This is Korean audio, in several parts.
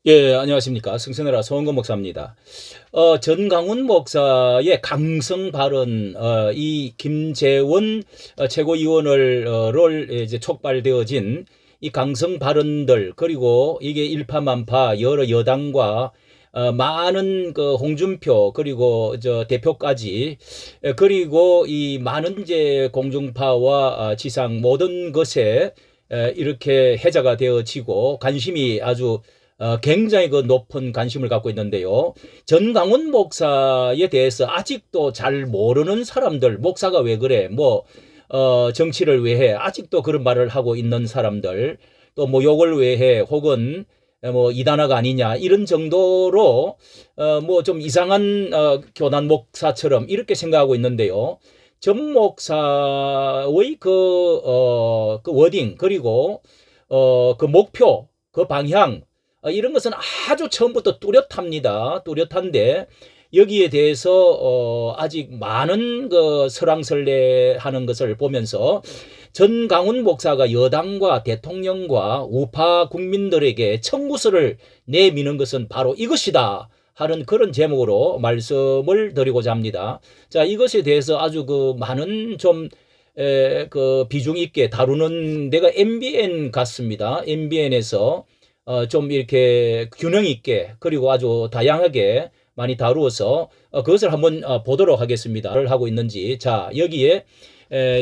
예, 안녕하십니까. 승선해라 서원건 목사입니다. 전강훈 목사의 강성 발언, 이 김재원 최고위원을, 를 이제 촉발되어진 이 강성 발언들, 그리고 이게 일파만파 여러 여당과 많은 그 홍준표, 그리고 저 대표까지, 그리고 이 많은 이제 공중파와 지상 모든 것에 이렇게 해자가 되어지고 관심이 아주 굉장히 그 높은 관심을 갖고 있는데요. 전강훈 목사에 대해서 아직도 잘 모르는 사람들, 목사가 왜 그래? 정치를 왜 해? 아직도 그런 말을 하고 있는 사람들, 또 뭐 욕을 왜 해? 혹은 뭐 이단화가 아니냐? 이런 정도로, 뭐 좀 이상한, 교난 목사처럼 이렇게 생각하고 있는데요. 전 목사의 그 워딩, 그리고, 그 목표, 그 방향, 이런 것은 아주 처음부터 뚜렷합니다. 뚜렷한데 여기에 대해서 아직 많은 그 설왕설래하는 것을 보면서 전강훈 목사가 여당과 대통령과 우파 국민들에게 청구서를 내미는 것은 바로 이것이다 하는 그런 제목으로 말씀을 드리고자 합니다. 자, 이것에 대해서 아주 그 많은 좀 그 비중 있게 다루는 데가 MBN 같습니다. MBN에서 좀 이렇게 균형 있게, 그리고 아주 다양하게 많이 다루어서 그것을 한번 보도록 하겠습니다. 를 하고 있는지. 자, 여기에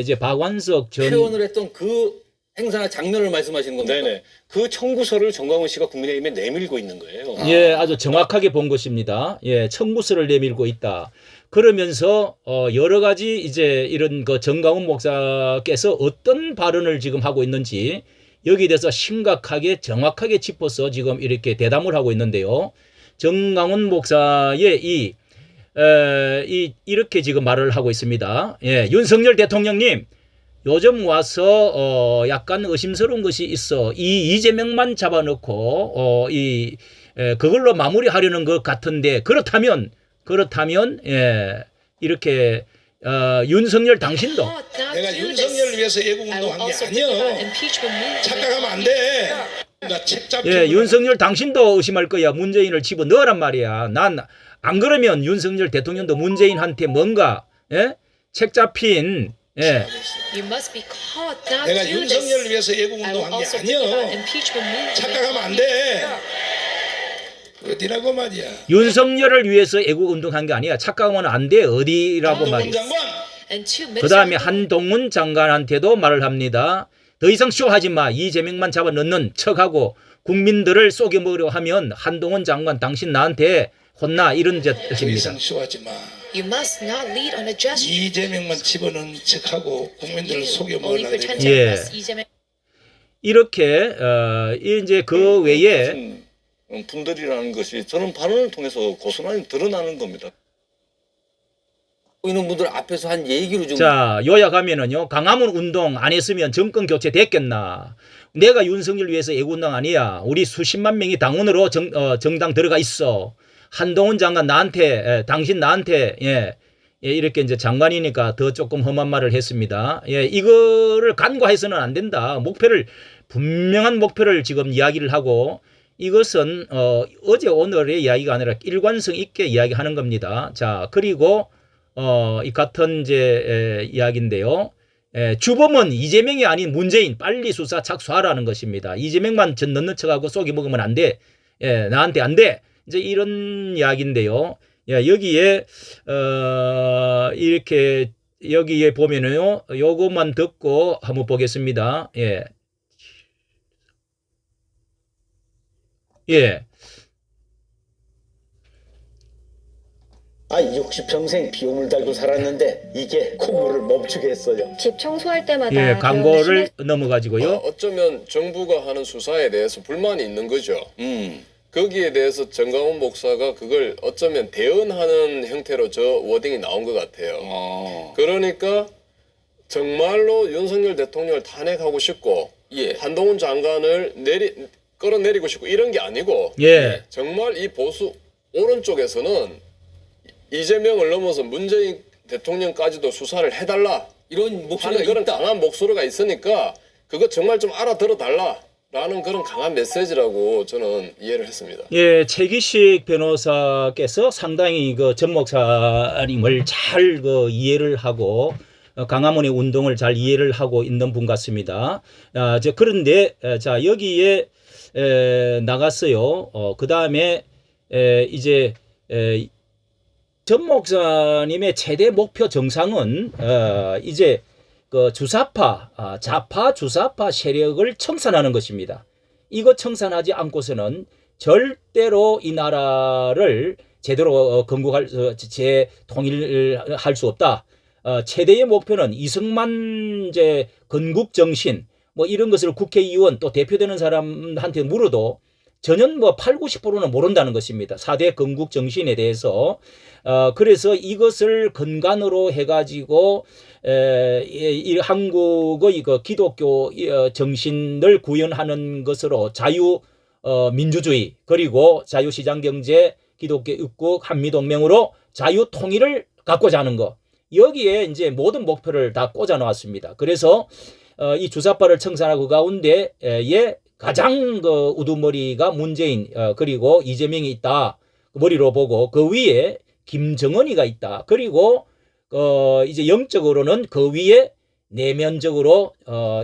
이제 박완석 전 표현을 했던 그 행사 장면을 말씀하시는 겁니까? 네네. 그 청구서를 정광훈 씨가 국민의힘에 내밀고 있는 거예요. 예, 아주 정확하게 본 것입니다. 예, 청구서를 내밀고 있다. 그러면서 여러 가지 이제 이런 그 정강훈 목사께서 어떤 발언을 지금 하고 있는지 여기에 대해서 심각하게 정확하게 짚어서 지금 이렇게 대담을 하고 있는데요. 정강훈 목사의 이렇게 지금 말을 하고 있습니다. 예, 윤석열 대통령님, 요즘 와서 약간 의심스러운 것이 있어. 이 이재명만 잡아놓고 그걸로 마무리하려는 것 같은데, 그렇다면 예, 이렇게 윤석열 당신도 내가 윤석열을 위해서 애국운동한 게 아니야. 착각하면 안 돼. 나 책 잡히고 예, 윤석열 당신도 의심할 거야. 문재인을 집어넣으란 말이야. 난 안 그러면 윤석열 대통령도 문재인한테 뭔가 책 잡힌 내가 윤석열을 위해서 애국운동한 게 아니야. 착각하면 안 돼. 어디라고 말이야. 윤석열을 위해서 애국운동한 게 아니야. 착각하면 안 돼. 어디라고 말이야. 장관. 그 다음에 한동훈 장관한테도 말을 합니다. 더 이상 쇼하지 마. 이재명만 잡아넣는 척하고 국민들을 속여먹으려 하면 한동훈 장관 당신 나한테 혼나, 이런 더 뜻입니다. 이상 쇼하지 마. 이재명만 집어넣는 척하고 국민들을 속여먹으려고 해. 예. 이렇게 이제 그 외에 분들이라는 것이 저는 발언을 통해서 고스란히 드러나는 겁니다. 있는 분들 앞에서 한 얘기로 좀 자, 요약하면은요, 강화문 운동 안 했으면 정권 교체 됐겠나. 내가 윤석열 위해서 애국운동 아니야. 우리 수십만 명이 당원으로 정당 들어가 있어. 한동훈 장관 나한테, 당신 나한테, 이렇게 이제 장관이니까 더 조금 험한 말을 했습니다. 예, 이거를 간과해서는 안 된다. 분명한 목표를 지금 이야기를 하고, 이것은, 어제 오늘의 이야기가 아니라 일관성 있게 이야기하는 겁니다. 자, 그리고, 이 같은 이제 이야기인데요. 주범은 이재명이 아닌 문재인, 빨리 수사 착수하라는 것입니다. 이재명만 넣는 척하고 속이 먹으면 안 돼. 나한테 안 돼. 이제 이런 이야기인데요. 여기에 이렇게 여기에 보면은요, 요것만 듣고 한번 보겠습니다. 예. 혹시 평생 비용을 달고 살았는데 이게 콧물을 멈추게 했어요. 집 청소할 때마다 예, 광고를 넘어가지고요. 어쩌면 정부가 하는 수사에 대해서 불만이 있는 거죠. 거기에 대해서 정강훈 목사가 그걸 어쩌면 대응하는 형태로 저 워딩이 나온 것 같아요. 그러니까 정말로 윤석열 대통령을 탄핵하고 싶고 한동훈 장관을 끌어내리고 싶고 이런 게 아니고 예. 정말 이 보수 오른쪽에서는 이재명을 넘어서 문재인 대통령까지도 수사를 해달라 이런 목소리가 하는 그런 있다. 강한 목소리가 있으니까 그거 정말 좀 알아들어 달라. 라는 그런 강한 메시지라고 저는 이해를 했습니다. 예, 최기식 변호사께서 상당히 그 전 목사님을 잘 그 이해를 하고 강화문의 운동을 잘 이해를 하고 있는 분 같습니다. 그런데 자 여기에 나갔어요. 그 다음에 이제 전 목사님의 최대 목표 정상은 이제 그 좌파 주사파 세력을 청산하는 것입니다. 이거 청산하지 않고서는 절대로 이 나라를 제대로 재통일할 수 없다. 최대의 목표는 이승만 이제 건국 정신 뭐 이런 것을 국회의원 또 대표되는 사람한테 물어도 전혀 뭐 80~90%는 모른다는 것입니다. 4대 건국 정신에 대해서. 그래서 이것을 근간으로 해가지고 이 한국의 그 기독교 정신을 구현하는 것으로 민주주의 그리고 자유시장경제 기독교 입국 한미동맹으로 자유통일을 갖고자 하는 것. 여기에 이제 모든 목표를 다 꽂아 놓았습니다. 그래서 이 주사파를 청산하고 가운데에 가장 그 우두머리가 문재인 그리고 이재명이 있다. 머리로 보고 그 위에 김정은이가 있다. 그리고 이제 영적으로는 그 위에 내면적으로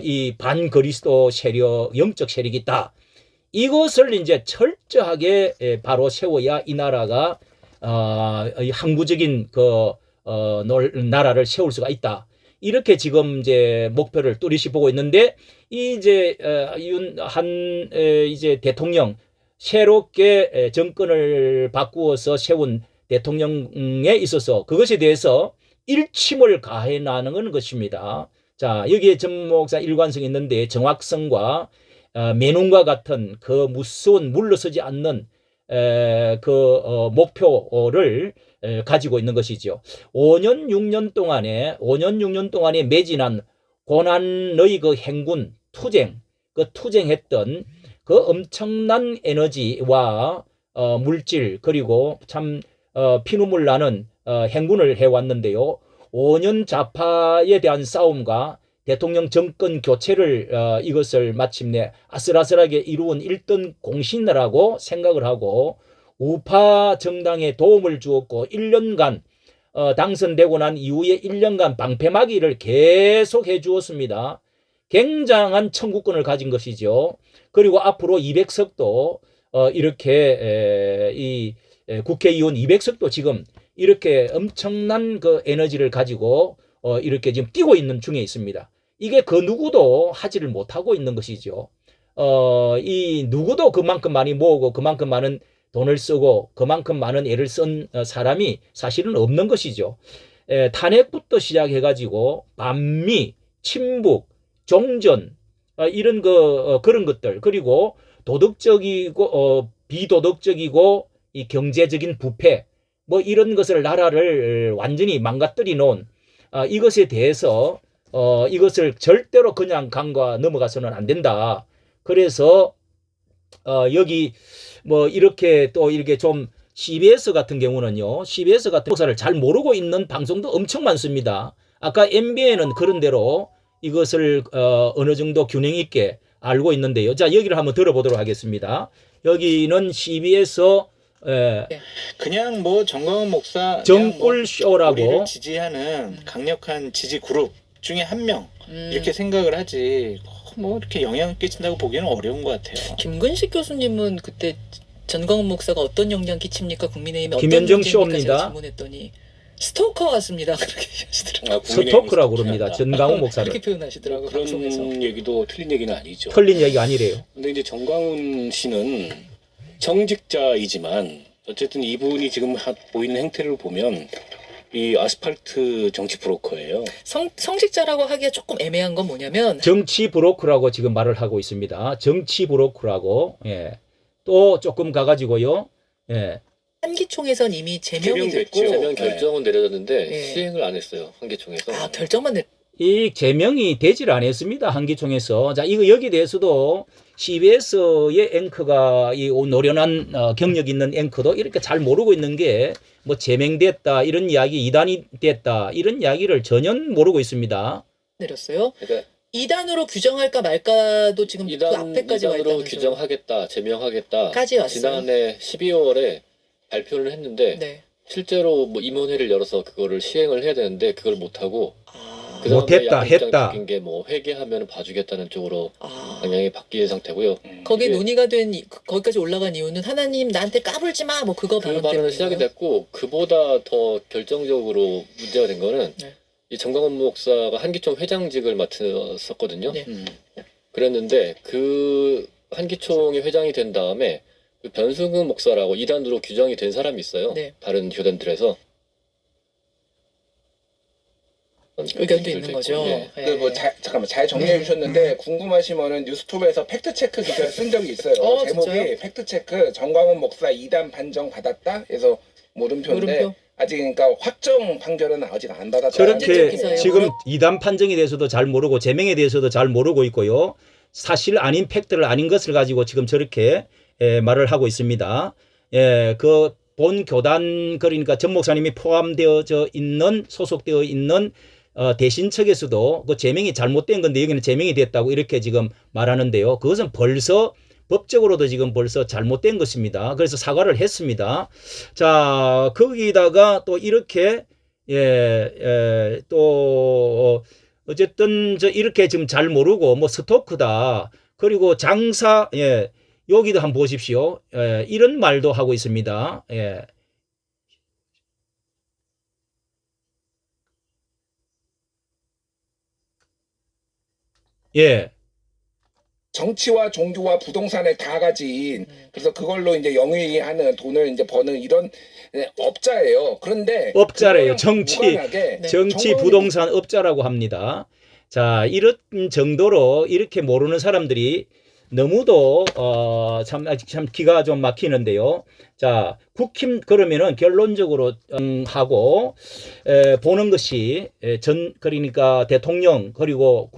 이 반그리스도 세력, 영적 세력이 있다. 이것을 이제 철저하게 바로 세워야 이 나라가 항구적인 나라를 세울 수가 있다. 이렇게 지금 이제 목표를 뚜렷이 보고 있는데 이제 이제 대통령 새롭게 정권을 바꾸어서 세운 대통령에 있어서 그것에 대해서 일침을 가해 나가는 것입니다. 자, 여기에 전 목사 일관성이 있는데 정확성과 매눈과 같은 그 무서운 물러서지 않는 목표를 가지고 있는 것이죠. 5년 6년 동안에 매진한 고난의 그 행군 투쟁했던 그 엄청난 에너지와 물질 그리고 참 피눈물 나는 행군을 해왔는데요. 5년 좌파에 대한 싸움과 대통령 정권 교체를 이것을 마침내 아슬아슬하게 이루은 1등 공신이라고 생각을 하고 우파 정당에 도움을 주었고 1년간 당선되고 난 이후에 1년간 방패막이를 계속 해주었습니다. 굉장한 청구권을 가진 것이죠. 그리고 앞으로 200석도 이렇게 이 국회의원 200석도 지금 이렇게 엄청난 그 에너지를 가지고 이렇게 지금 뛰고 있는 중에 있습니다. 이게 그 누구도 하지를 못하고 있는 것이죠. 이 누구도 그만큼 많이 모으고 그만큼 많은 돈을 쓰고 그만큼 많은 애를 쓴 사람이 사실은 없는 것이죠. 탄핵부터 시작해가지고 반미, 친북, 종전 이런 그런 것들 그리고 도덕적이고 비도덕적이고 이 경제적인 부패 뭐 이런 것을 나라를 완전히 망가뜨려 놓은 이것에 대해서 이것을 절대로 그냥 간과 넘어가서는 안 된다. 그래서 여기 뭐 이렇게 또 이렇게 좀 CBS 같은 경우는요. CBS 같은 목사를 잘 모르고 있는 방송도 엄청 많습니다. 아까 MBN은 그런 대로 이것을 어느 정도 균형 있게 알고 있는데요. 자, 여기를 한번 들어보도록 하겠습니다. 여기는 CBS 그냥 뭐 정광훈 목사 정골 쇼라고 우리를 지지하는 강력한 지지 그룹 중에 한 명 이렇게 생각을 하지 뭐 이렇게 영향을 끼친다고 보기는 어려운 것 같아요. 김근식 교수님은 그때 전광훈 목사가 어떤 영향 끼칩니까? 국민의힘에 어떤 김현정 문제입니까? 쇼입니다. 제가 질문했더니 스토커 같습니다. 그렇게 하시더라고요. 스토커라고 그럽니다. 전광훈 목사를. 그렇게 표현하시더라고요. 그런 방송에서. 얘기도 틀린 얘기는 아니죠. 틀린 얘기가 아니래요. 근데 이제 정광훈 씨는 정직자이지만 어쨌든 이분이 지금 보이는 행태를 보면 이 아스팔트 정치 브로커예요. 성직자라고 하기가 조금 애매한 건 뭐냐면 정치 브로커라고 지금 말을 하고 있습니다. 정치 브로커라고. 예. 또 조금 가가지고요. 예. 한기총에선 이미 제명이 됐고 제명 결정은 내려졌는데 네. 시행을 안 했어요. 한기총에서. 결정만 내. 이 제명이 되질 않았습니다. 한기총에서. 자, 이거 여기 대해서도 CBS의 앵커가 이 노련한 경력 있는 앵커도 이렇게 잘 모르고 있는 게 뭐 제명됐다 이런 이야기, 이단이 됐다 이런 이야기를 전혀 모르고 있습니다. 내렸어요. 그러니까 이단으로 규정할까 말까도 지금 그 앞에까지 와 이단으로 있다면서요. 규정하겠다, 제명하겠다. 까지 왔어요. 지난해 12월에 발표를 했는데 네. 실제로 뭐 임원회를 열어서 그거를 시행을 해야 되는데 그걸 못 하고 아, 그다음에 못했다, 야당 입장이 했다. 바뀐 게 뭐 회계하면 봐주겠다는 쪽으로 아. 방향이 바뀐 상태고요. 거기에 이게 논의가 된 거기까지 올라간 이유는 하나님 나한테 까불지 마 뭐 그거 그 발언 발언은 때문에 시작이 됐고 그보다 더 결정적으로 문제가 된 거는 네. 이 정광훈 목사가 한기총 회장직을 맡았었거든요. 네. 그랬는데 그 한기총의 회장이 된 다음에 그 변승근 목사라고 이단으로 규정이 된 사람이 있어요. 네. 다른 교단들에서 의견도 있는 거죠. 예. 예. 그 뭐 잠깐만 잘 정리해 주셨는데 궁금하시면은 뉴스톱에서 팩트 체크 기사를 쓴 적이 있어요. 제목이 진짜요? 팩트 체크 정광훈 목사 이단 판정 받았다. 그래서 물음표인데 물음표? 아직 그러니까 확정 판결은 아직 안 받았다. 저렇게 기사예요. 지금 이단 판정에 대해서도 잘 모르고 제명에 대해서도 잘 모르고 있고요. 사실 아닌 팩트를 아닌 것을 가지고 지금 저렇게 말을 하고 있습니다. 그 본 교단 그러니까 전 목사님이 포함되어져 있는 소속되어 있는 대신 측에서도 그 제명이 잘못된 건데 여기는 제명이 됐다고 이렇게 지금 말하는데요. 그것은 벌써 법적으로도 지금 벌써 잘못된 것입니다. 그래서 사과를 했습니다. 자, 거기다가 또 이렇게 또 어쨌든 저 이렇게 지금 잘 모르고 뭐 스토크다. 그리고 장사 여기도 한번 보십시오. 이런 말도 하고 있습니다. 정치와 종교와 부동산을 다 가진 그래서 그걸로 이제 영위하는 돈을 이제 버는 이런 업자예요. 그런데 업자래요. 그거랑 정치 무관하게 정치 정광훈이- 부동산 업자라고 합니다. 자, 이런 정도로 이렇게 모르는 사람들이 너무도 참 기가 좀 막히는데요. 자, 국힘 그러면은 결론적으로 하고 보는 것이 그러니까 대통령 그리고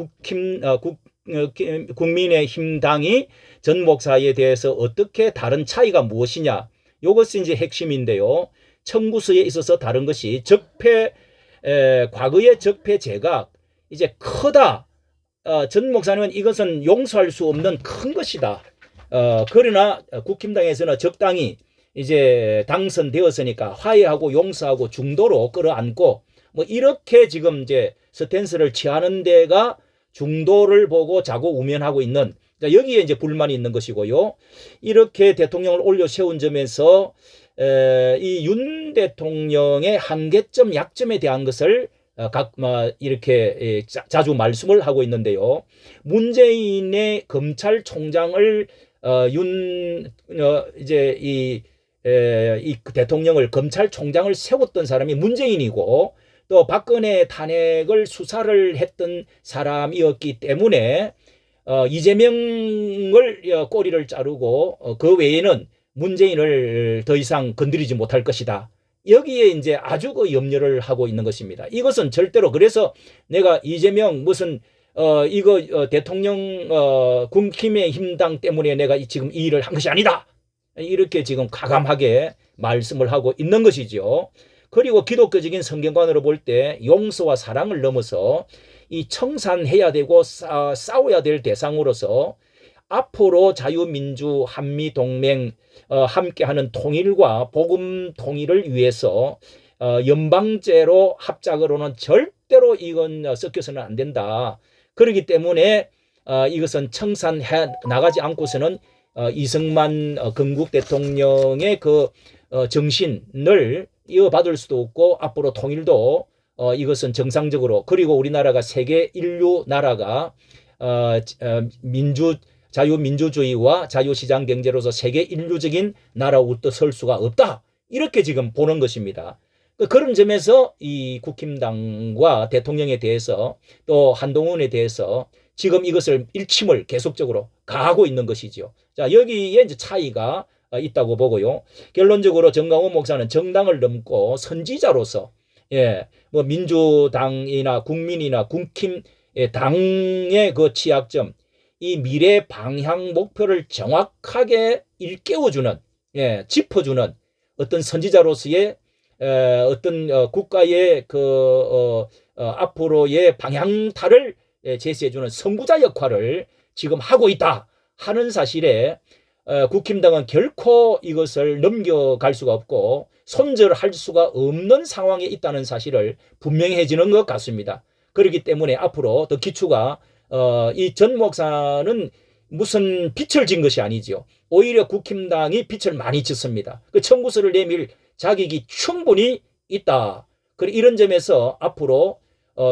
국민의힘당이 전 목사에 대해서 어떻게 다른 차이가 무엇이냐. 이것이 이제 핵심인데요. 청구서에 있어서 다른 것이 과거의 적폐 제각 이제 크다. 전 목사님은 이것은 용서할 수 없는 큰 것이다. 그러나 국힘당에서는 적당히 이제 당선되었으니까 화해하고 용서하고 중도로 끌어안고 뭐 이렇게 지금 이제 스탠스를 취하는 데가 중도를 보고 자고 우면하고 있는 여기에 이제 불만이 있는 것이고요. 이렇게 대통령을 올려 세운 점에서 이 윤 대통령의 한계점, 약점에 대한 것을 이렇게 자주 말씀을 하고 있는데요. 문재인의 검찰총장을 이제 이 대통령을 검찰총장을 세웠던 사람이 문재인이고 또 박근혜 탄핵을 수사를 했던 사람이었기 때문에 이재명을 꼬리를 자르고 그 외에는 문재인을 더 이상 건드리지 못할 것이다. 여기에 이제 아주 그 염려를 하고 있는 것입니다. 이것은 절대로 그래서 내가 이재명 무슨 대통령 국힘의힘당 때문에 내가 지금 이 일을 한 것이 아니다. 이렇게 지금 과감하게 말씀을 하고 있는 것이죠. 그리고 기독교적인 성경관으로 볼 때 용서와 사랑을 넘어서 이 청산해야 되고 싸워야 될 대상으로서 앞으로 자유민주 한미동맹 함께하는 통일과 복음 통일을 위해서 연방제로 합작으로는 절대로 이건 섞여서는 안 된다. 그렇기 때문에 이것은 청산해 나가지 않고서는 이승만 건국 대통령의 그 정신을 이어받을 수도 없고 앞으로 통일도 이것은 정상적으로 그리고 우리나라가 세계 인류 나라가 자유민주주의와 자유시장 경제로서 세계 인류적인 나라로 설 수가 없다. 이렇게 지금 보는 것입니다. 그런 점에서 이 국힘당과 대통령에 대해서 또 한동훈에 대해서 지금 이것을 일침을 계속적으로 가하고 있는 것이죠. 자, 여기에 이제 차이가 있다고 보고요. 결론적으로 정광훈 목사는 정당을 넘고 선지자로서 뭐 민주당이나 국민이나 국힘 당의 그 취약점, 이 미래 방향 목표를 정확하게 일깨워주는, 짚어주는 어떤 선지자로서의 어떤 국가의 앞으로의 방향타를 제시해주는 선구자 역할을 지금 하고 있다 하는 사실에 국힘당은 결코 이것을 넘겨갈 수가 없고 손절할 수가 없는 상황에 있다는 사실을 분명해지는 것 같습니다. 그렇기 때문에 앞으로 더 기추가 이 전 목사는 무슨 빛을 진 것이 아니죠. 오히려 국힘당이 빛을 많이 짓습니다. 그 청구서를 내밀 자격이 충분히 있다. 그리고 이런 점에서 앞으로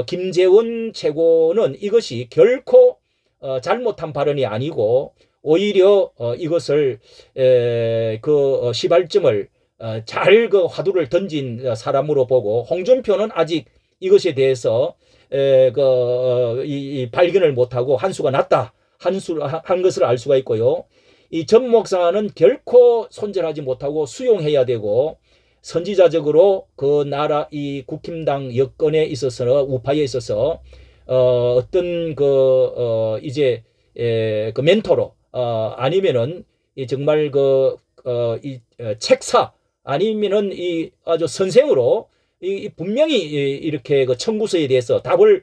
김재원 최고는 이것이 결코 잘못한 발언이 아니고 오히려 이것을 그 시발점을 잘 그 화두를 던진 사람으로 보고 홍준표는 아직 이것에 대해서 이 발견을 못하고 한수가 났다 한 것을 알 수가 있고요. 이 전 목사는 결코 손절하지 못하고 수용해야 되고 선지자적으로 그 나라 이 국힘당 여건에 있어서 우파에 있어서 어떤 이제 그 멘토로 아니면은 정말 이 책사 아니면은 이 아주 선생으로 이 분명히 이렇게 그 청구서에 대해서 답을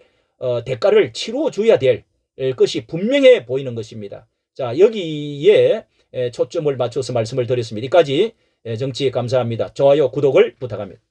대가를 치루어 줘야 될 것이 분명해 보이는 것입니다. 자, 여기에 초점을 맞춰서 말씀을 드렸습니다. 여기까지 정치 감사합니다. 좋아요, 구독을 부탁합니다.